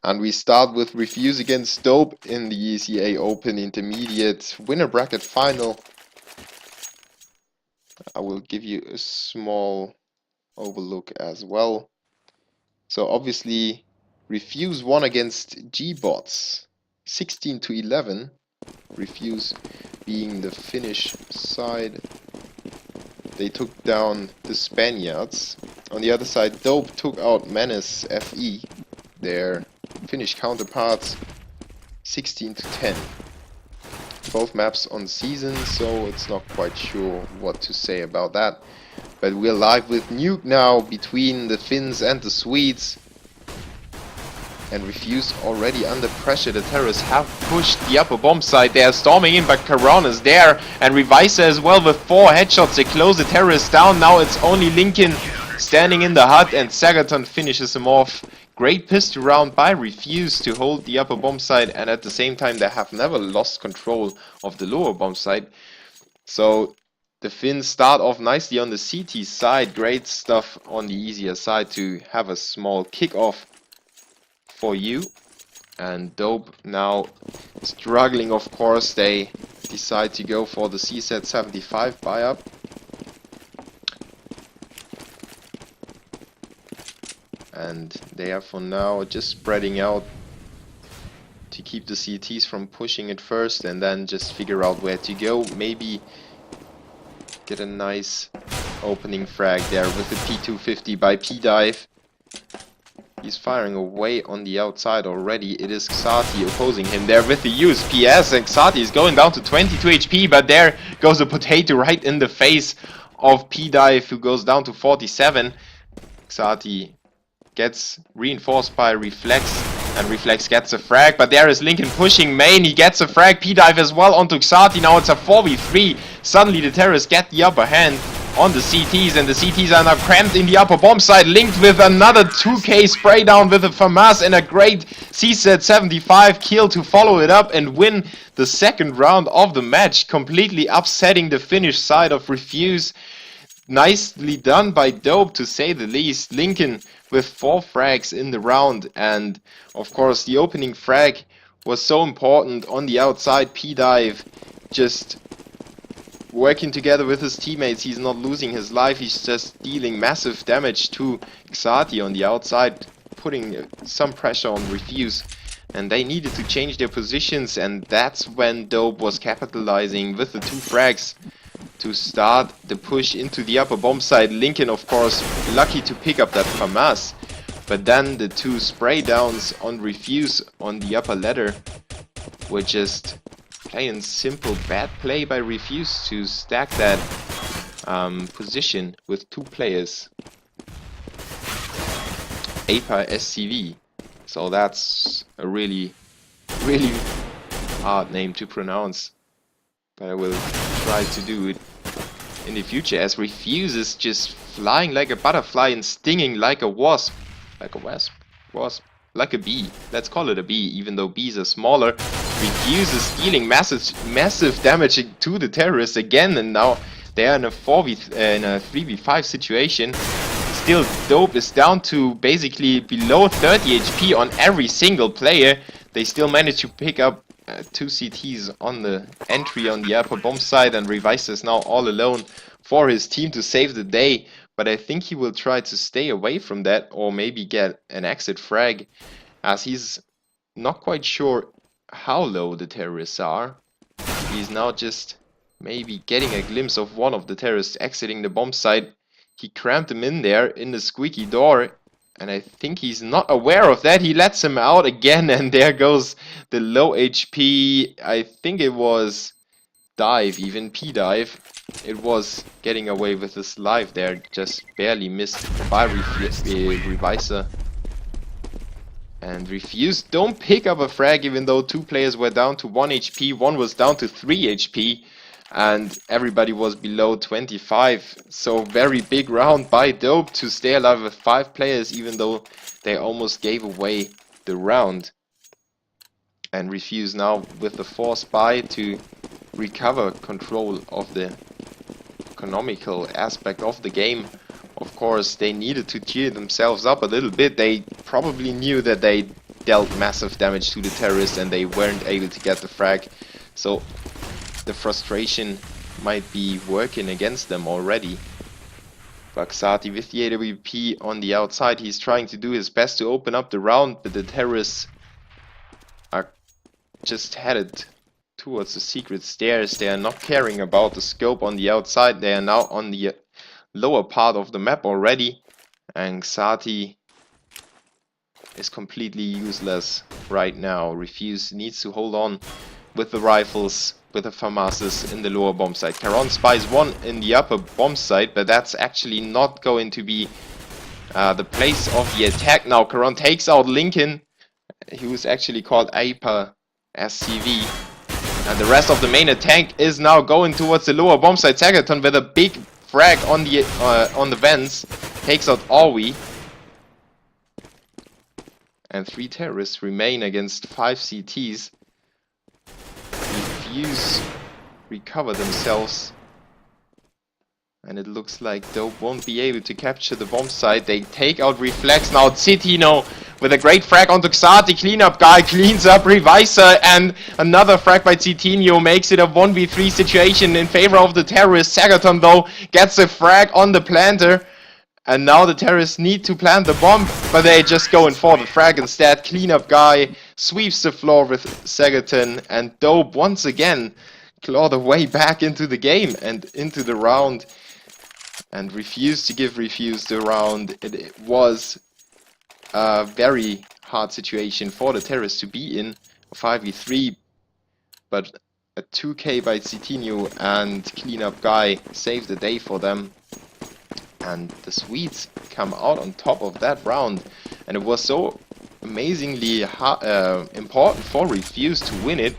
And we start with Refuse against Dope in the ESEA Open Intermediate Winner Bracket Final. I will give you a small overlook as well. So obviously Refuse won against G-Bots 16-11. Refuse being the Finnish side. They took down the Spaniards. On the other side, Dope took out Menace FE, their Finnish counterparts, 16-10. Both maps on season, so it's not quite sure what to say about that. But we're live with Nuke now between the Finns and the Swedes. And Refuse already under pressure. The terrorists have pushed the upper bomb site. They are storming in, but Caron is there. And Reviser as well with 4 headshots. They close the terrorists down. Now it's only Lincoln standing in the hut, and Sagaton finishes him off. Great pistol round by Refuse to hold the upper bomb site, and at the same time they have never lost control of the lower bomb site. So the Finns start off nicely on the CT side. Great stuff on the easier side to have a small kickoff for you. And Dope now struggling, of course. They decide to go for the CZ75 buy up. And they are for now just spreading out to keep the CTs from pushing it first, and then just figure out where to go. Maybe get a nice opening frag there with the P250 by P-Dive. He's firing away on the outside already. It is Xati opposing him there with the USPS, and Xati is going down to 22 HP, but there goes a potato right in the face of P-Dive, who goes down to 47. Xati gets reinforced by Reflex, and Reflex gets a frag, but there is Lincoln pushing main. He gets a frag, P-Dive as well onto Xati. Now it's a 4v3. Suddenly the terrorists get the upper hand on the CTs, and the CTs are now cramped in the upper bomb side, linked with another 2k spray down with a FAMAS and a great CZ75 kill to follow it up and win the second round of the match, completely upsetting the Finnish side of Refuse. Nicely done by Dope, to say the least. Lincoln with 4 frags in the round, and of course the opening frag was so important on the outside. P-Dive just working together with his teammates. He's not losing his life, he's just dealing massive damage to Xati on the outside, putting some pressure on Refuse, and they needed to change their positions, and that's when Dope was capitalizing with the 2 frags to start the push into the upper bomb side. Lincoln, of course, lucky to pick up that FAMAS, but then the 2 spray downs on Refuse on the upper ladder were just plain and simple bad play by Refuse to stack that position with 2 players. APA SCV. So that's a really hard name to pronounce, but I will try to do it in the future, as Refuse is just flying like a butterfly and stinging like a wasp. Like a wasp? Like a bee. Let's call it a bee, even though bees are smaller. Refuse is dealing massive damage to the terrorists again, and now they are in a 3v5 situation. Still, Dope is down to basically below 30 HP on every single player. They still manage to pick up 2 CTs on the entry on the upper bomb side, and Reviser is now all alone for his team to save the day. But I think he will try to stay away from that, or maybe get an exit frag, as he's not quite sure how low the terrorists are. He's now just maybe getting a glimpse of one of the terrorists exiting the bomb site. He cramped him in there in the squeaky door, and I think he's not aware of that. He lets him out again, and there goes the low HP. I think it was Dive, even P-Dive. It was getting away with his life there, just barely missed by Reviser. And Refuse don't pick up a frag, even though 2 players were down to 1 HP, 1 was down to 3 HP, and everybody was below 25. So very big round by Dope to stay alive with 5 players, even though they almost gave away the round. And Refuse now with the 4 spy to recover control of the economical aspect of the game. Of course, they needed to cheer themselves up a little bit. They probably knew that they dealt massive damage to the terrorists and they weren't able to get the frag. So the frustration might be working against them already. Xati with the AWP on the outside, he's trying to do his best to open up the round, but the terrorists are just headed towards the secret stairs. They are not caring about the scope on the outside. They are now on the lower part of the map already. And Xati is completely useless right now. Refuse needs to hold on with the rifles, with the FAMASs in the lower bomb site. Caron spies one in the upper bomb site, but that's actually not going to be the place of the attack now. Caron takes out Lincoln. He was actually called APA SCV. And the rest of the main attack is now going towards the lower bomb site. Sagaton with a big frag on the vents. Takes out Orwi. And 3 terrorists remain against 5 CTs. Refuse recover themselves. And it looks like Dope won't be able to capture the bomb site. They take out Reflex. Now Citino with a great frag onto Xati. Cleanup guy cleans up Reviser. And another frag by Citinho makes it a 1v3 situation in favor of the terrorists. Sagaton though gets a frag on the planter. And now the terrorists need to plant the bomb, but they're just going for the frag instead. Cleanup guy sweeps the floor with Sagaton, and Dope once again claw the way back into the game and into the round, and refused to give Refuse the round. It was a very hard situation for the terrorists to be in, 5v3, but a 2k by Citinho and Cleanup guy saved the day for them. And the Swedes come out on top of that round, and it was so amazingly important for Refuse to win it.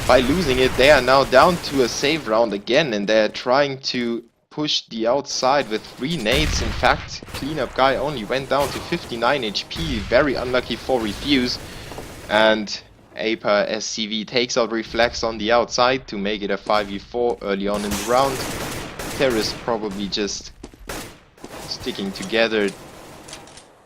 By losing it, they are now down to a save round again, and they're trying to push the outside with 3 nades. In fact, Cleanup guy only went down to 59 HP, very unlucky for Refuse. And APA SCV takes out Reflex on the outside to make it a 5v4 early on in the round. Terrorists probably just sticking together,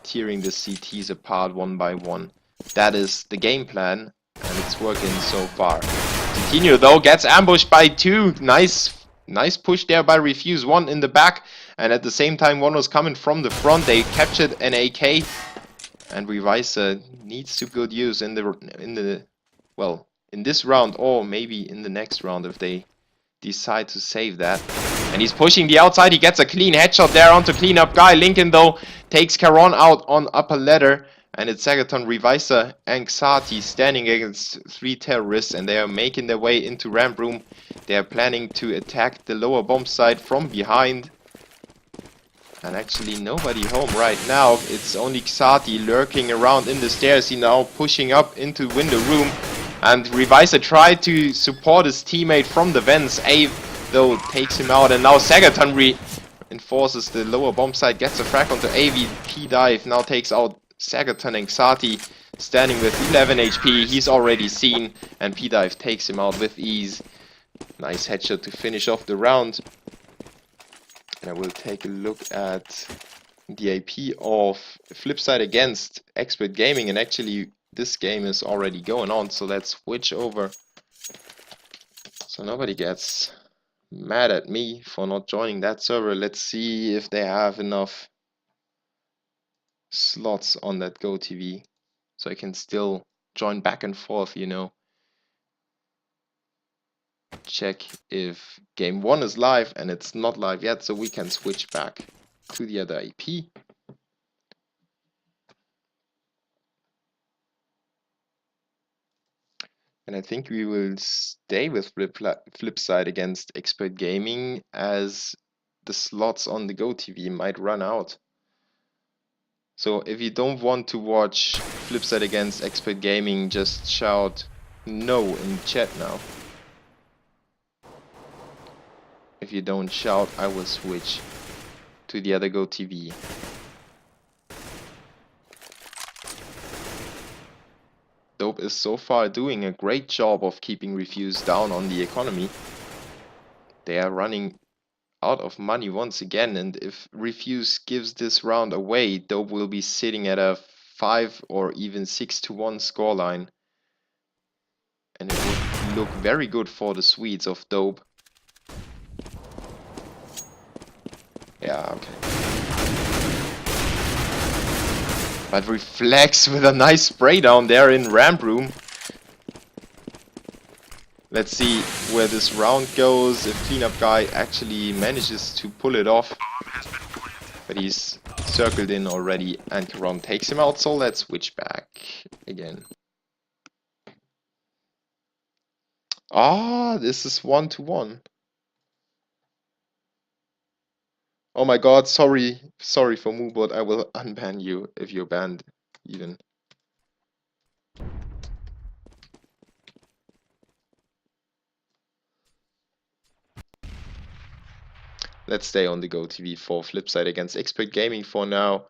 tearing the CTs apart one by one. That is the game plan, and it's working so far. Coutinho though gets ambushed by 2. Nice push there by Refuse. 1 in the back, and at the same time 1 was coming from the front. They captured an AK, and Reviser needs to good use in this round, or maybe in the next round if they decide to save that. And he's pushing the outside. He gets a clean headshot there onto Cleanup guy. Lincoln though takes Caron out on upper ladder, and it's Sagaton, Reviser and Xati standing against 3 terrorists, and they are making their way into ramp room. They are planning to attack the lower bomb site from behind. And actually nobody home right now. It's only Xati lurking around in the stairs. He now pushing up into window room. And Reviser tried to support his teammate from the vents. A though takes him out, and now Sagaton reinforces the lower bomb site, gets a frag onto AV. P-Dive now takes out Sagaton, and Xati standing with 11 HP. He's already seen, and P-Dive takes him out with ease. Nice headshot to finish off the round. And I will take a look at the AP of Flipside against Expert Gaming, and actually this game is already going on, so let's switch over so nobody gets mad at me for not joining that server. Let's see if they have enough slots on that GoTV so I can still join back and forth, you know. Check if game 1 is live, and it's not live yet, so we can switch back to the other IP. And I think we will stay with Flipside against Expert Gaming, as the slots on the GoTV might run out. So if you don't want to watch Flipside against Expert Gaming, just shout no in chat now. If you don't shout, I will switch to the other GoTV. Dope is so far doing a great job of keeping Refuse down on the economy. They are running out of money once again, and if Refuse gives this round away, Dope will be sitting at a 5 or even 6-1 scoreline. And it would look very good for the Swedes of Dope. Yeah, okay. But Reflex with a nice spray down there in ramp room. Let's see where this round goes, if Cleanup Guy actually manages to pull it off. But he's circled in already and Karon takes him out, so let's switch back again. Ah, this is 1-1. Oh my god, sorry for Moobot, I will unban you if you're banned even. Let's stay on the Go TV for Flipside against Expert Gaming for now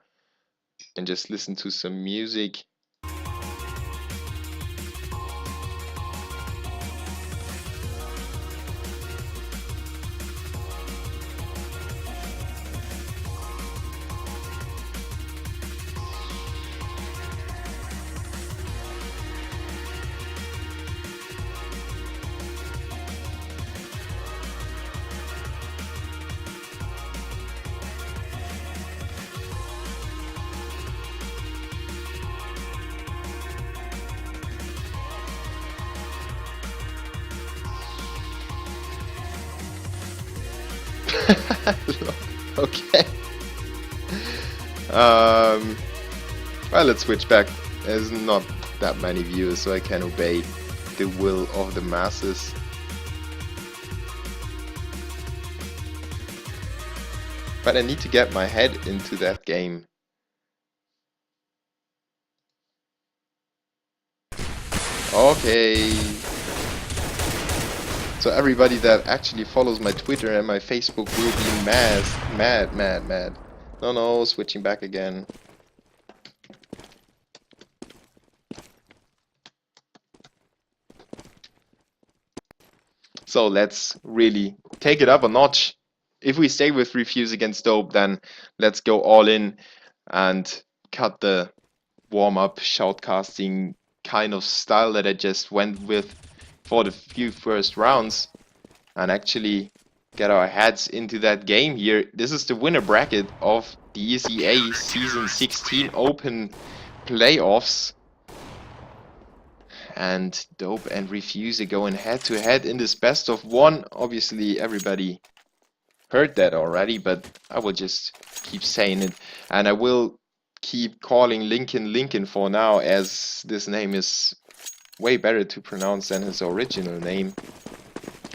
and just listen to some music. Okay. Well, let's switch back. There's not that many viewers, so I can obey the will of the masses. But I need to get my head into that game. Okay. So everybody that actually follows my Twitter and my Facebook will be mad. No, switching back again. So let's really take it up a notch. If we stay with Refuse against Dope, then let's go all in and cut the warm-up shoutcasting kind of style that I just went with for the few first rounds and actually get our heads into that game here. This is the winner bracket of the ESEA Season 16 Open Playoffs. And Dope and Refuse are going head to head in this best of one. Obviously everybody heard that already, but I will just keep saying it. And I will keep calling Lincoln for now, as this name is way better to pronounce than his original name.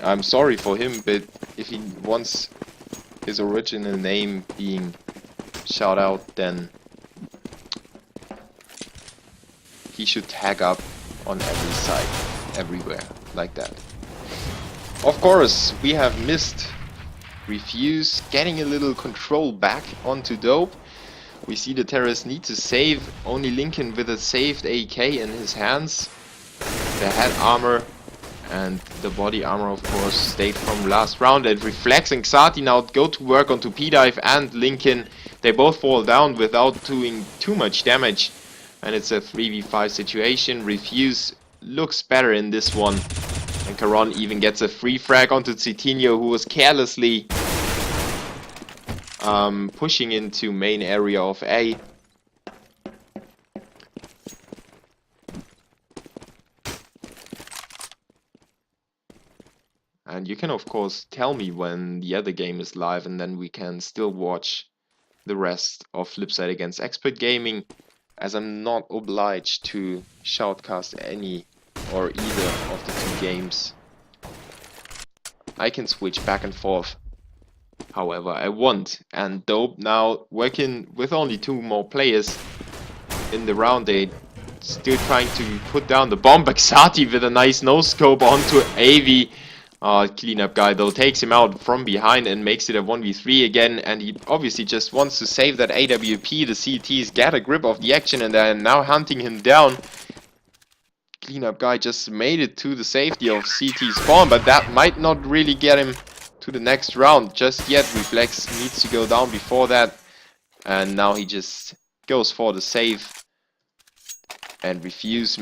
I'm sorry for him, but if he wants his original name being shout out, then he should tag up on every side, everywhere, like that. Of course, we have missed Refuse getting a little control back onto Dope. We see the terrorists need to save, only Lincoln with a saved AK in his hands. The head armor and the body armor, of course, stayed from last round. And Reflex and Xati now go to work onto P-Dive and Lincoln. They both fall down without doing too much damage. And it's a 3v5 situation. Refuse looks better in this one. And Karon even gets a free frag onto Citinho, who was carelessly pushing into main area of A. And you can of course tell me when the other game is live, and then we can still watch the rest of Flipside against Expert Gaming, as I'm not obliged to shoutcast any or either of the two games. I can switch back and forth however I want. And Dope now working with only 2 more players in the round. They still trying to put down the bomb. Xati with a nice no-scope onto AV. Cleanup Guy though takes him out from behind and makes it a 1v3 again, and he obviously just wants to save that AWP. The CTs get a grip of the action and they're now hunting him down. Cleanup Guy just made it to the safety of CT spawn, but that might not really get him to the next round just yet. Reflex needs to go down before that, and now he just goes for the save and refuse